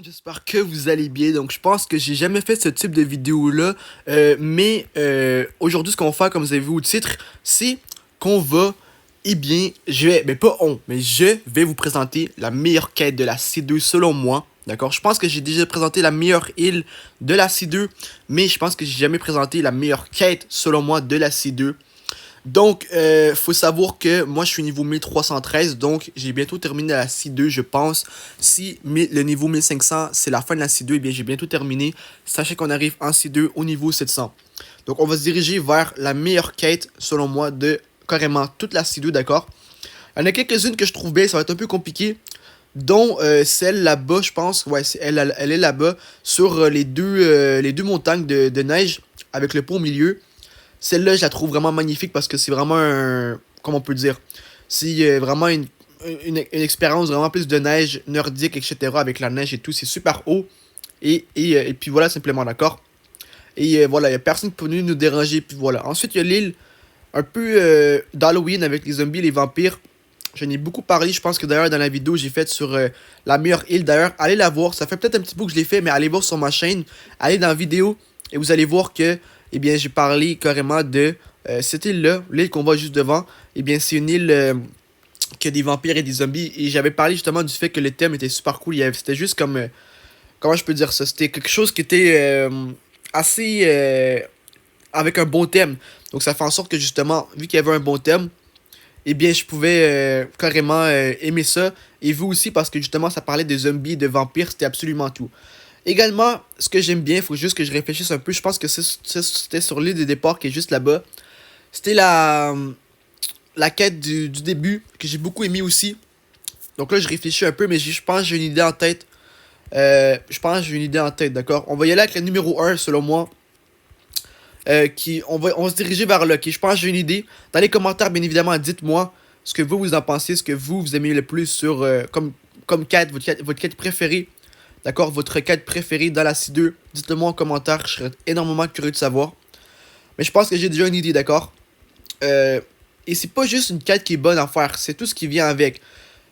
J'espère que vous allez bien. Donc, je pense que j'ai jamais fait ce type de vidéo-là. Mais aujourd'hui, ce qu'on va faire, comme vous avez vu au titre, c'est qu'on va. Eh bien, mais pas on, mais je vais vous présenter la meilleure quête de la C2 selon moi. D'accord? Je pense que j'ai déjà présenté la meilleure île de la C2, mais je pense que j'ai jamais présenté la meilleure quête selon moi de la C2. Donc, faut savoir que moi, je suis niveau 1313, donc j'ai bientôt terminé la C2, je pense. Si le niveau 1500, c'est la fin de la C2, eh bien, j'ai bientôt terminé. Sachez qu'on arrive en C2 au niveau 700. Donc, on va se diriger vers la meilleure quête, selon moi, de carrément toute la C2, d'accord? Il y en a quelques-unes que je trouve bien, ça va être un peu compliqué. Dont celle là-bas, je pense, ouais, elle est là-bas, sur les deux montagnes de neige, avec le pont au milieu. Celle-là, je la trouve vraiment magnifique parce que c'est vraiment un. Comment on peut dire? C'est vraiment une expérience vraiment plus de neige nordique, etc. Avec la neige et tout. C'est super haut. Et puis voilà, simplement, d'accord? Et voilà, il n'y a personne qui peut venir nous déranger. Puis voilà. Ensuite, il y a l'île un peu d'Halloween avec les zombies et les vampires. J'en ai beaucoup parlé. Je pense que d'ailleurs, dans la vidéo que j'ai faite sur la meilleure île. D'ailleurs, allez la voir. Ça fait peut-être un petit peu que je l'ai fait, mais allez voir sur ma chaîne. Allez dans la vidéo et vous allez voir que eh bien, j'ai parlé carrément de cette île-là, l'île qu'on voit juste devant. Eh bien, c'est une île qui a des vampires et des zombies. Et j'avais parlé justement du fait que le thème était super cool. C'était juste comme. Comment je peux dire ça? C'était quelque chose qui était assez. Avec un bon thème. Donc, ça fait en sorte que justement, vu qu'il y avait un bon thème, eh bien, je pouvais carrément aimer ça. Et vous aussi, parce que justement, ça parlait de zombies, de vampires, c'était absolument tout. Également, ce que j'aime bien, il faut juste que je réfléchisse un peu. Je pense que c'était sur l'île de départ qui est juste là-bas. C'était la quête du début que j'ai beaucoup aimé aussi. Donc là, je réfléchis un peu, mais je pense que j'ai une idée en tête. Je pense que j'ai une idée en tête, d'accord? On va y aller avec le numéro un selon moi. On va se diriger vers là. Je pense que j'ai une idée. Dans les commentaires, bien évidemment, dites-moi ce que vous en pensez, ce que vous aimez le plus sur comme quête, votre quête préférée. D'accord, votre quête préférée dans la C2. Dites-le moi en commentaire, je serais énormément curieux de savoir. Mais je pense que j'ai déjà une idée, d'accord? Euh, et c'est pas juste une quête qui est bonne à faire, c'est tout ce qui vient avec.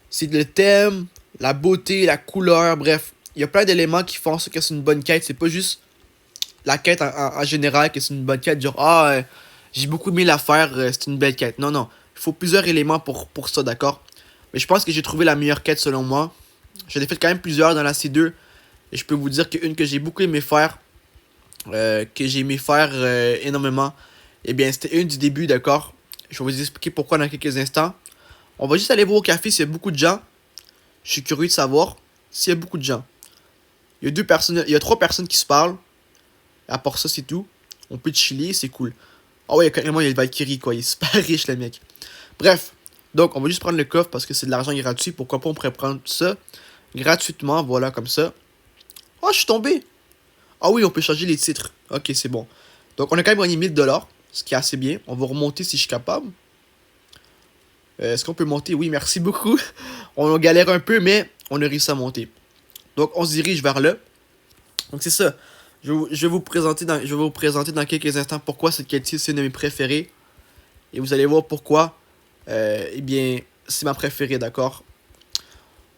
C'est le thème, la beauté, la couleur, bref. Il y a plein d'éléments qui font ça que c'est une bonne quête. C'est pas juste la quête en général que c'est une bonne quête. Genre, j'ai beaucoup aimé la faire, c'est une belle quête. Non, non. Il faut plusieurs éléments pour ça, d'accord? Mais je pense que j'ai trouvé la meilleure quête selon moi. J'en ai fait quand même plusieurs dans la C2. Et je peux vous dire qu'une que j'ai beaucoup aimé faire, énormément, eh bien, c'était une du début, d'accord? Je vais vous expliquer pourquoi dans quelques instants. On va juste aller voir au café s'il y a beaucoup de gens. Je suis curieux de savoir s'il y a beaucoup de gens. Il y a trois personnes qui se parlent. À part ça, c'est tout. On peut chiller, c'est cool. Ah ouais, carrément, il y a le Valkyrie, quoi. Il est super riche, le mec. Bref. Donc, on va juste prendre le coffre parce que c'est de l'argent gratuit. Pourquoi pas, on pourrait prendre ça gratuitement, voilà, comme ça. Oh, je suis tombé. Ah oui, on peut changer les titres. Ok, c'est bon. Donc, on a quand même gagné 1000$, ce qui est assez bien. On va remonter si je suis capable. Est-ce qu'on peut monter? Oui, merci beaucoup. On galère un peu, mais on a réussi à monter. Donc, on se dirige vers là. Donc, c'est ça. Je vais vous présenter dans quelques instants pourquoi cette quête-ci, c'est une de mes préférées. Et vous allez voir pourquoi. Eh bien, c'est ma préférée, d'accord?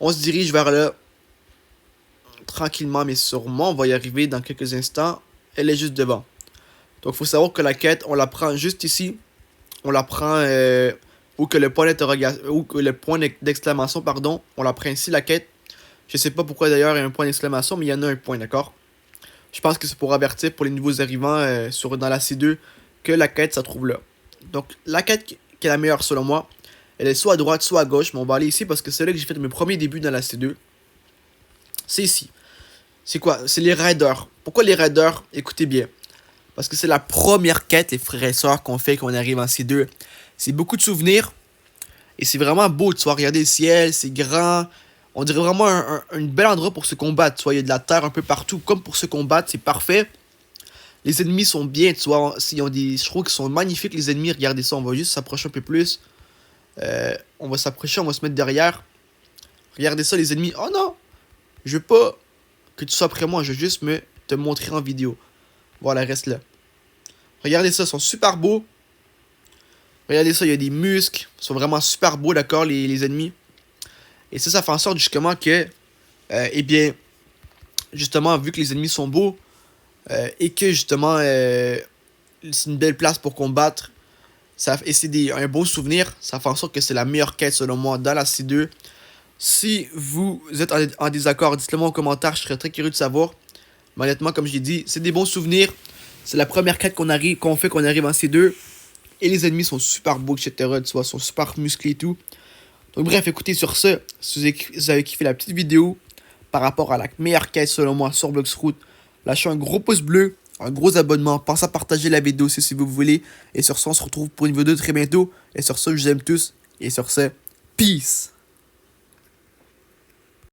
On se dirige vers là. Tranquillement, mais sûrement. On va y arriver dans quelques instants. Elle est juste devant. Donc, il faut savoir que la quête, on la prend juste ici. On la prend où que le point d'interrogation, ou que le point d'exclamation, pardon. On la prend ici, la quête. Je sais pas pourquoi d'ailleurs il y a un point d'exclamation, mais il y en a un point, d'accord? Je pense que c'est pour avertir pour les nouveaux arrivants dans la C2 que la quête se trouve là. Donc, la quête qui est la meilleure selon moi, elle est soit à droite, soit à gauche. Mais on va aller ici parce que c'est là que j'ai fait mes premiers débuts dans la C2. C'est ici. C'est quoi? C'est les raiders. Pourquoi les raiders? Écoutez bien. Parce que c'est la première quête, les frères et sœurs, qu'on fait quand on arrive en C2. C'est beaucoup de souvenirs. Et c'est vraiment beau. Tu vois, regarder le ciel, c'est grand. On dirait vraiment un bel endroit pour se combattre. Tu vois, il y a de la terre un peu partout. Comme pour se combattre, c'est parfait. Les ennemis sont bien, tu vois. Je trouve qu'ils sont magnifiques, les ennemis. Regardez ça, on va juste s'approcher un peu plus. On va s'approcher, on va se mettre derrière. Regardez ça, les ennemis. Oh non! Je veux pas que tu sois après moi. Je veux juste te montrer en vidéo. Voilà, reste là. Regardez ça, ils sont super beaux. Regardez ça, il y a des muscles. Ils sont vraiment super beaux, d'accord, les ennemis. Et ça fait en sorte justement que, eh bien, justement, vu que les ennemis sont beaux, et que justement, c'est une belle place pour combattre, et c'est un bon souvenir, ça fait en sorte que c'est la meilleure quête selon moi dans la C2. Si vous êtes en désaccord, dites-le moi en commentaire, je serais très curieux de savoir. Mais honnêtement, comme je l'ai dit, c'est des bons souvenirs. C'est la première quête qu'on fait qu'on arrive en C2. Et les ennemis sont super beaux, etc. Tu vois, sont super musclés et tout. Donc bref, écoutez, sur ce, si vous avez kiffé la petite vidéo par rapport à la meilleure quête selon moi sur Bloxroot, lâchez un gros pouce bleu, un gros abonnement, pensez à partager la vidéo aussi si vous voulez. Et sur ce, on se retrouve pour une vidéo très bientôt. Et sur ce, je vous aime tous. Et sur ce, peace!